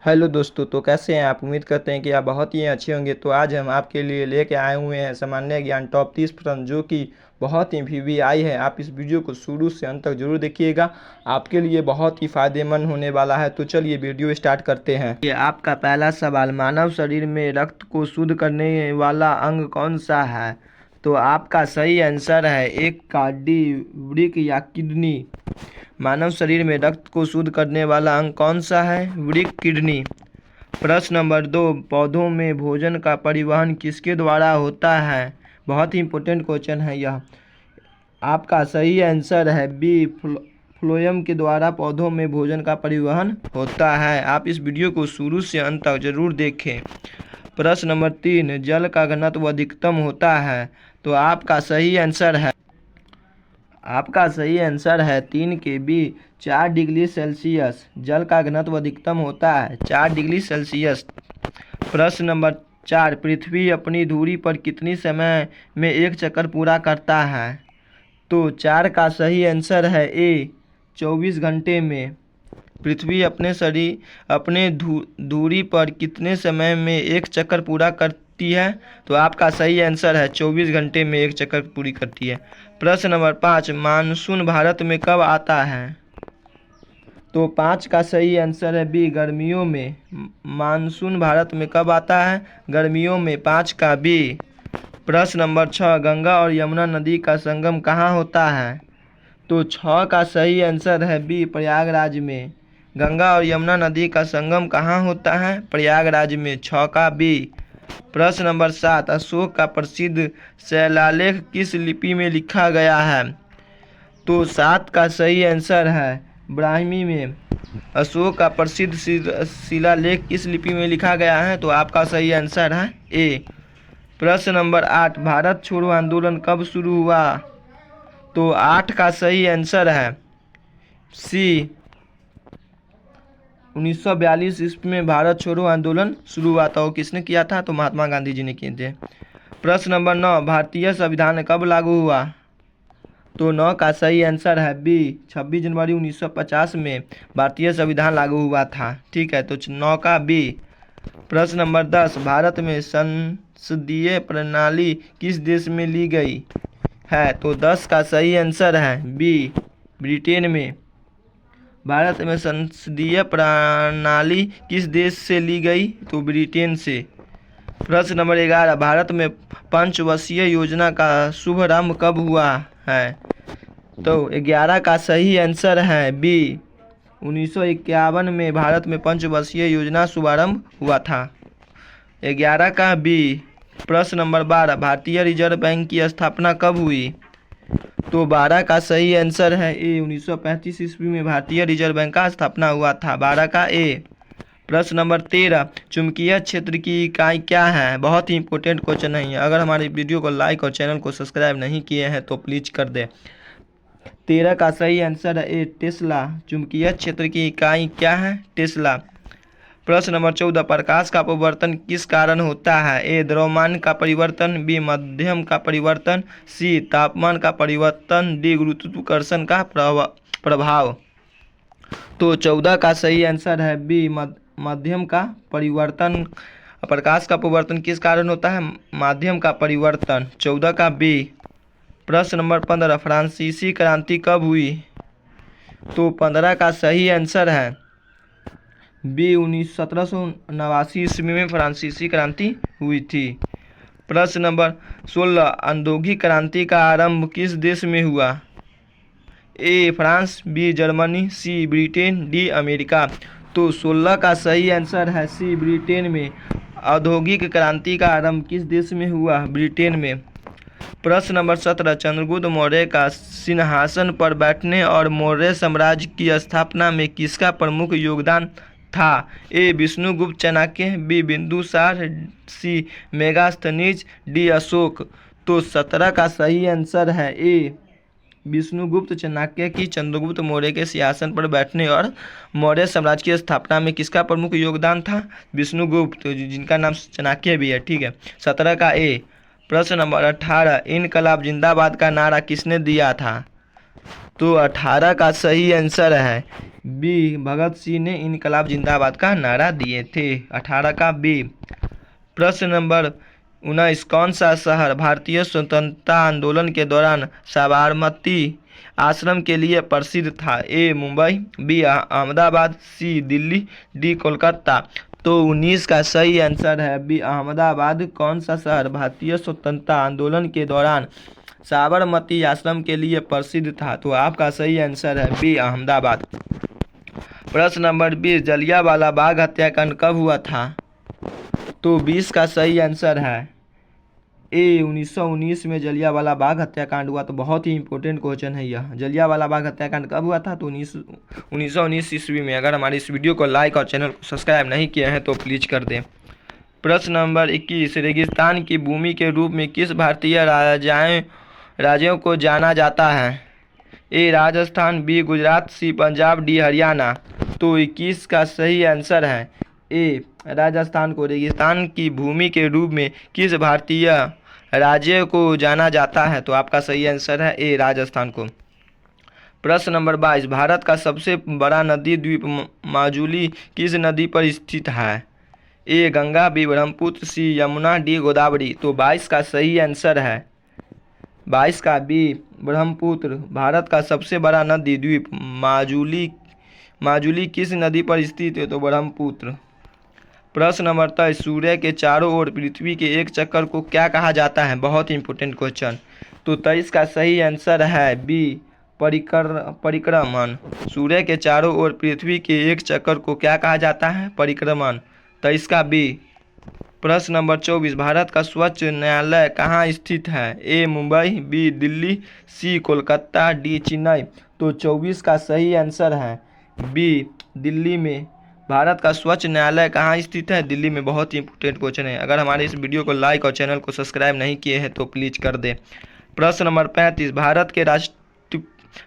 Hello दोस्तों, तो कैसे हैं आप। उम्मीद करते हैं कि आप बहुत ही अच्छे होंगे। तो आज हम आपके लिए लेके आए हुए हैं सामान्य ज्ञान टॉप 30 प्रश्न, जो कि बहुत ही वीवीआई है। आप इस वीडियो को शुरू से अंत तक जरूर देखिएगा, आपके लिए बहुत ही फायदेमंद होने वाला है। तो चलिए वीडियो स्टार्ट करते हैं। ये आपका पहला सवाल, मानव शरीर में रक्त को शुद्ध करने वाला अंग कौन सा है। तो आपका सही आंसर है एक कार्डी, वृक्क या किडनी। मानव शरीर में रक्त को शुद्ध करने वाला अंग कौन सा है, वृक्क, किडनी। प्रश्न नंबर 2, पौधों में भोजन का परिवहन किसके द्वारा होता है। बहुत ही इंपॉर्टेंट क्वेश्चन है यह। आपका सही आंसर है बी, फ्लोएम के द्वारा पौधों में भोजन का परिवहन होता है। आप इस वीडियो को शुरू से अंत तक जरूर देखें। प्रश्न नंबर 3, जल का घनत्व अधिकतम होता है। तो आपका सही आंसर है 3 के बी, 4 डिग्री सेल्सियस। जल का घनत्व अधिकतम होता है 4 डिग्री सेल्सियस। प्रश्न नंबर 4, पृथ्वी अपनी धुरी पर कितनी समय में एक चक्कर पूरा करता है। तो 4 का सही आंसर है ए, 24 घंटे में। पृथ्वी अपने धुरी पर कितने समय में एक चक्कर पूरा करती है। तो आपका सही आंसर है 24 घंटे में एक चक्कर पूरी करती है। प्रश्न नंबर 5, मानसून भारत में कब आता है। तो 5 का सही आंसर है बी, गर्मियों में। मानसून भारत में कब आता है, गर्मियों में, 5 का बी। प्रश्न नंबर 6, गंगा और यमुना नदी का संगम कहाँ होता है। तो 6 का सही आंसर है बी, प्रयागराज में। गंगा और यमुना नदी का संगम कहाँ होता है, प्रयागराज में, 6 का बी। प्रश्न नंबर 7, अशोक का प्रसिद्ध शिलालेख किस लिपि में लिखा गया है। तो 7 का सही आंसर है ब्राह्मी में। अशोक का प्रसिद्ध शिलालेख किस लिपि में लिखा गया है। तो आपका सही आंसर है ए। प्रश्न नंबर 8, भारत छोड़ो आंदोलन कब शुरू हुआ। तो 8 का सही आंसर है सी, 1942 ईस्वी में भारत छोड़ो आंदोलन शुरू हुआ था। वो किसने किया था, तो महात्मा गांधी जी ने किए थे। प्रश्न नंबर 9, भारतीय संविधान कब लागू हुआ। तो 9 का सही आंसर है बी, 26 जनवरी 1950 में भारतीय संविधान लागू हुआ था। ठीक है, तो 9 का बी। प्रश्न नंबर 10, भारत में संसदीय प्रणाली किस देश में ली गई है। तो 10 का सही आंसर है बी, ब्रिटेन में। भारत में संसदीय प्रणाली किस देश से ली गई, तो ब्रिटेन से। प्रश्न नंबर 11, भारत में पंचवर्षीय योजना का शुभारंभ कब हुआ है। तो 11 का सही आंसर है बी, 1951 में भारत में पंचवर्षीय योजना शुभारंभ हुआ था, 11 का बी। प्रश्न नंबर 12, भारतीय रिजर्व बैंक की स्थापना कब हुई। तो 12 का सही आंसर है ए, 1935 ईस्वी में भारतीय रिजर्व बैंक का स्थापना हुआ था, 12 का ए। प्रश्न नंबर 13, चुंबकीय क्षेत्र की इकाई क्या है। बहुत ही इंपॉर्टेंट क्वेश्चन है। अगर हमारे वीडियो को लाइक और चैनल को सब्सक्राइब नहीं किए हैं तो प्लीज कर दें। 13 का सही आंसर है ए, टेस्ला। चुंबकीय क्षेत्र की इकाई क्या है, टेस्ला। प्रश्न नंबर 14, प्रकाश का अपवर्तन किस कारण होता है। ए, द्रव्यमान का परिवर्तन, बी, माध्यम का परिवर्तन, सी, तापमान का परिवर्तन, डी, गुरुत्वाकर्षण का प्रभाव। तो 14 का सही आंसर है बी, माध्यम का परिवर्तन। प्रकाश का अपवर्तन किस कारण होता है, माध्यम का परिवर्तन, 14 का बी। प्रश्न नंबर 15, फ्रांसीसी क्रांति कब हुई। तो 15 का सही आंसर है बी, 1789 ईस्वी में फ्रांसीसी क्रांति हुई थी। प्रश्न नंबर 16, औद्योगिक क्रांति का आरंभ किस देश में हुआ। ए, फ्रांस, बी, जर्मनी, सी, ब्रिटेन, डी, अमेरिका। तो 16 का सही आंसर है सी, ब्रिटेन में। औद्योगिक क्रांति का आरंभ किस देश में हुआ, ब्रिटेन में। प्रश्न नंबर 17, चंद्रगुप्त मौर्य का सिंहासन पर बैठने और मौर्य साम्राज्य की स्थापना में किसका प्रमुख योगदान था। ए, विष्णुगुप्त चाणक्य, बी, बिंदुसार, सी, मेगास्थनीज, डी, अशोक। तो 17 का सही आंसर है ए, विष्णुगुप्त चाणक्य की चंद्रगुप्त मौर्य के सिंहासन पर बैठने और मौर्य साम्राज्य की स्थापना में किसका प्रमुख योगदान था, विष्णुगुप्त, जिनका नाम चाणक्य भी है। ठीक है, 17 का ए। प्रश्न नंबर 18, इनकलाब जिंदाबाद का नारा किसने दिया था। तो 18 का सही आंसर है बी भगत सिंह ने इनकलाब जिंदाबाद का नारा दिए थे। 18 का बी। प्रश्न नंबर 19 कौन सा शहर भारतीय स्वतंत्रता आंदोलन के दौरान साबरमती आश्रम के लिए प्रसिद्ध था? ए मुंबई, बी अहमदाबाद, सी दिल्ली, डी कोलकाता। तो 19 का सही आंसर है बी अहमदाबाद। कौन सा शहर भारतीय स्वतंत्रता आंदोलन के दौरान साबरमती आश्रम के लिए प्रसिद्ध था? तो आपका सही आंसर है बी अहमदाबाद। प्रश्न नंबर 20 जलियांवाला बाग हत्याकांड कब हुआ था? तो 20 का सही आंसर है ए 1919 में जलियांवाला बाग हत्याकांड हुआ। तो बहुत ही इंपॉर्टेंट क्वेश्चन है यह। जलियांवाला बाग हत्याकांड कब हुआ था? तो 1919 ईस्वी में। अगर हमारी इस वीडियो को लाइक और चैनल को सब्सक्राइब नहीं किए हैं तो प्लीज़ कर दें। प्रश्न नंबर 21 रेगिस्तान की भूमि के रूप में किस भारतीय राज्यों को जाना जाता है? ए राजस्थान, बी गुजरात, सी पंजाब, डी हरियाणा। तो 21 का सही आंसर है ए राजस्थान को रेगिस्तान की भूमि के रूप में किस भारतीय राज्य को जाना जाता है? तो आपका सही आंसर है ए राजस्थान को। प्रश्न नंबर 22 भारत का सबसे बड़ा नदी द्वीप माजुली किस नदी पर स्थित है? ए गंगा, बी ब्रह्मपुत्र, सी यमुना, डी गोदावरी। तो 22 का सही आंसर है 22 का बी ब्रह्मपुत्र। भारत का सबसे बड़ा नदी द्वीप माजुली किस नदी पर स्थित है? तो ब्रह्मपुत्र। प्रश्न नंबर 23 सूर्य के चारों ओर पृथ्वी के एक चक्कर को क्या कहा जाता है? बहुत इंपॉर्टेंट क्वेश्चन। तो 23 का सही आंसर है बी परिक्रमण। सूर्य के चारों ओर पृथ्वी के एक चक्कर को क्या कहा जाता है? परिक्रमण। 23 का बी। प्रश्न नंबर 24 भारत का सर्वोच्च न्यायालय कहाँ स्थित है? ए मुंबई, बी दिल्ली, सी कोलकाता, डी चेन्नई। तो 24 का सही आंसर है बी दिल्ली में। भारत का सर्वोच्च न्यायालय कहाँ स्थित है? दिल्ली में। बहुत ही इंपॉर्टेंट क्वेश्चन है। अगर हमारे इस वीडियो को लाइक और चैनल को सब्सक्राइब नहीं किए हैं तो प्लीज़ कर दें। प्रश्न नंबर 35 भारत के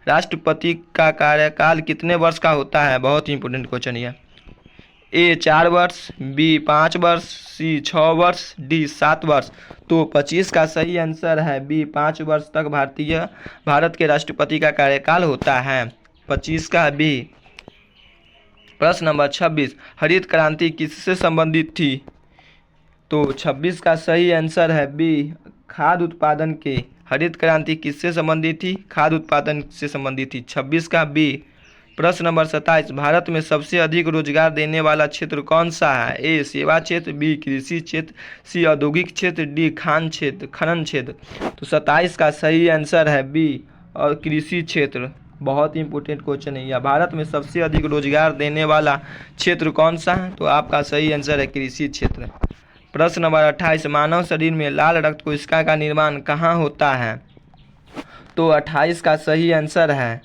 राष्ट्रपति का कार्यकाल कितने वर्ष का होता है? बहुत ही इंपॉर्टेंट क्वेश्चन है। ए 4 वर्ष, बी 5 वर्ष, सी 6 वर्ष, डी 7 वर्ष। तो 25 का सही आंसर है बी 5 वर्ष तक भारत के राष्ट्रपति का कार्यकाल होता है। 25 का बी। प्रश्न नंबर 26 हरित क्रांति किससे संबंधित थी? तो 26 का सही आंसर है बी खाद्य उत्पादन के। हरित क्रांति किससे संबंधित थी? खाद्य उत्पादन से संबंधित थी। 26 का बी। प्रश्न नंबर 27 भारत में सबसे अधिक रोजगार देने वाला क्षेत्र कौन सा है? ए सेवा क्षेत्र, बी कृषि क्षेत्र, सी औद्योगिक क्षेत्र, डी खनन क्षेत्र। तो 27 का सही आंसर है बी और कृषि क्षेत्र। बहुत ही इंपॉर्टेंट क्वेश्चन है यह। भारत में सबसे अधिक रोजगार देने वाला क्षेत्र कौन सा है? तो आपका सही आंसर है कृषि क्षेत्र। प्रश्न नंबर 28 मानव शरीर में लाल रक्त कोशिका का निर्माण कहाँ होता है? तो 28 का सही आंसर है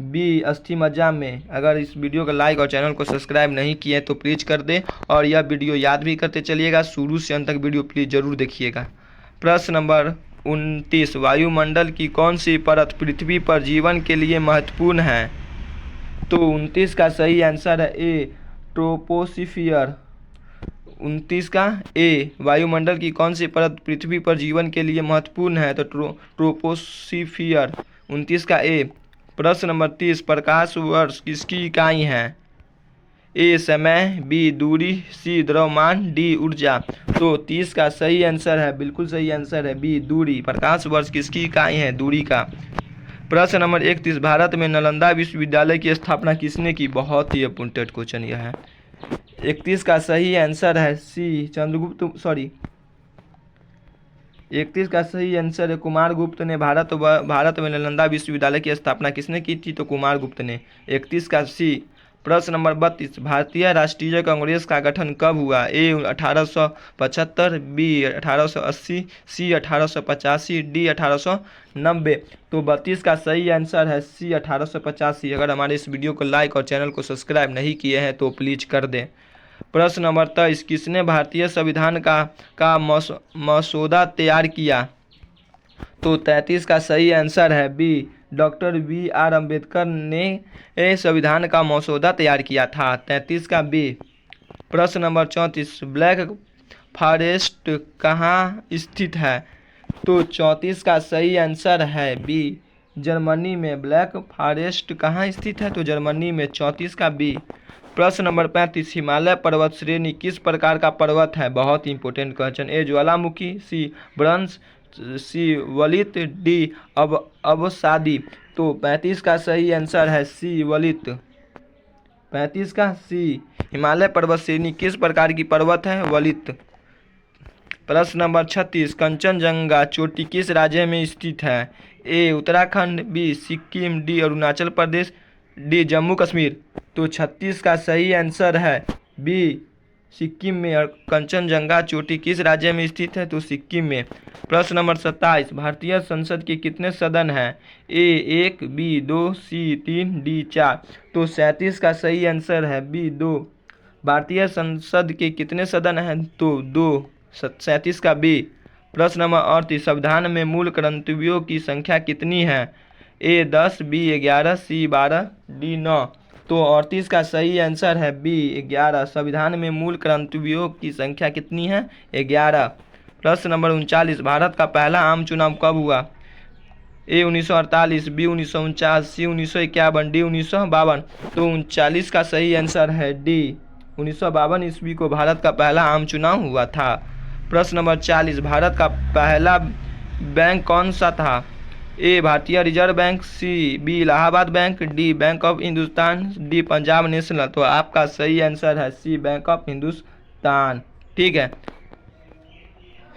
बी अस्थि मज्जा में। अगर इस वीडियो को लाइक और चैनल को सब्सक्राइब नहीं किए तो प्लीज़ कर दें और यह वीडियो याद भी करते चलिएगा। शुरू से अंत तक वीडियो प्लीज़ ज़रूर देखिएगा। प्रश्न नंबर 29 वायुमंडल की कौन सी परत पृथ्वी पर जीवन के लिए महत्वपूर्ण है? तो 29 का सही आंसर है ए ट्रोपोस्फियर। 29 का ए वायुमंडल की कौन सी परत पृथ्वी पर जीवन के लिए महत्वपूर्ण है? तो ट्रोपोस्फियर। 29 का ए। प्रश्न नंबर 30 प्रकाश वर्ष किसकी इकाई है? ए समय, बी दूरी, सी द्रव्यमान, डी ऊर्जा। तो 30 का सही आंसर है बिल्कुल सही आंसर है बी दूरी। प्रकाश वर्ष किसकी इकाई है? दूरी का। प्रश्न नंबर 31 भारत में नालंदा विश्वविद्यालय की स्थापना किसने की? बहुत ही इंपॉर्टेंट क्वेश्चन यह है। 31 का सही आंसर है सी चंद्रगुप्त 31 का सही आंसर है कुमारगुप्त ने। भारत में नालंदा विश्वविद्यालय की स्थापना किसने की थी? तो कुमारगुप्त ने। 31 का सी। प्रश्न नंबर 32 भारतीय राष्ट्रीय कांग्रेस का गठन कब हुआ? ए 1875, बी 1880, सी 1885, डी 1890। तो 32 का सही आंसर है सी 1885। अगर हमारे इस वीडियो को लाइक और चैनल को सब्सक्राइब नहीं किए हैं तो प्लीज़ कर दें। प्रश्न नंबर 23 किसने भारतीय संविधान का मसौदा तैयार किया? तो 33 का सही आंसर है बी डॉक्टर बी.आर. अम्बेडकर ने संविधान का मसौदा तैयार किया था। 33 का बी। प्रश्न नंबर 34 ब्लैक फॉरेस्ट कहाँ स्थित है? तो 34 का सही आंसर है बी जर्मनी में ब्लैक फॉरेस्ट कहाँ स्थित है? तो जर्मनी में। 34 का बी। प्रश्न नंबर 35, हिमालय पर्वत श्रेणी किस प्रकार का पर्वत है? बहुत इंपॉर्टेंट क्वेश्चन। ए ज्वालामुखी, सी ब्रंश, सी वलित, डी अवसादी। तो 35 का सही आंसर है सी वलित। 35 का सी। हिमालय पर्वत श्रेणी किस प्रकार की पर्वत है? वलित। प्रश्न नंबर 36, कंचनजंगा चोटी किस राज्य में स्थित है? ए Uttarakhand, B Sikkim, D Arunachal Pradesh, D Jammu Kashmir. तो 36 का सही आंसर है बी सिक्किम में। और कंचनजंगा चोटी किस राज्य में स्थित है? तो सिक्किम में। प्रश्न नंबर 27, भारतीय संसद के कितने सदन हैं? ए 1, बी 2, सी 3, डी 4। तो 37 का सही आंसर है बी 2। भारतीय संसद के कितने सदन हैं? तो 2। 37 का बी। प्रश्न नंबर 38, संविधान में मूल कर्तव्यों की संख्या कितनी है? ए 10, बी 11, सी 12, डी 9। तो 38 का सही आंसर है बी 11। संविधान में मूल कर्तव्यों की संख्या कितनी है? 11। प्रश्न नंबर 39, भारत का पहला आम चुनाव कब हुआ? ए 1948, बी 1949, सी 1951, डी 1952। तो 39 का सही आंसर है डी 1952 ईस्वी को भारत का पहला आम चुनाव हुआ था। प्रश्न नंबर 40, भारत का पहला बैंक कौन सा था? A Bharatiya Reserve Bank, C B Allahabad Bank, D Bank of Hindustan, D Punjab National. तो आपका सही आंसर है सी बैंक ऑफ हिंदुस्तान। ठीक है।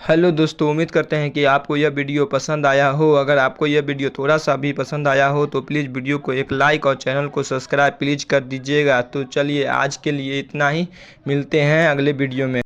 हेलो दोस्तों, उम्मीद करते हैं कि आपको यह वीडियो पसंद आया हो। अगर आपको यह वीडियो थोड़ा सा भी पसंद आया हो तो प्लीज़ वीडियो को एक लाइक और चैनल को सब्सक्राइब प्लीज़ कर दीजिएगा। तो चलिए आज के लिए इतना ही, मिलते हैं अगले वीडियो में।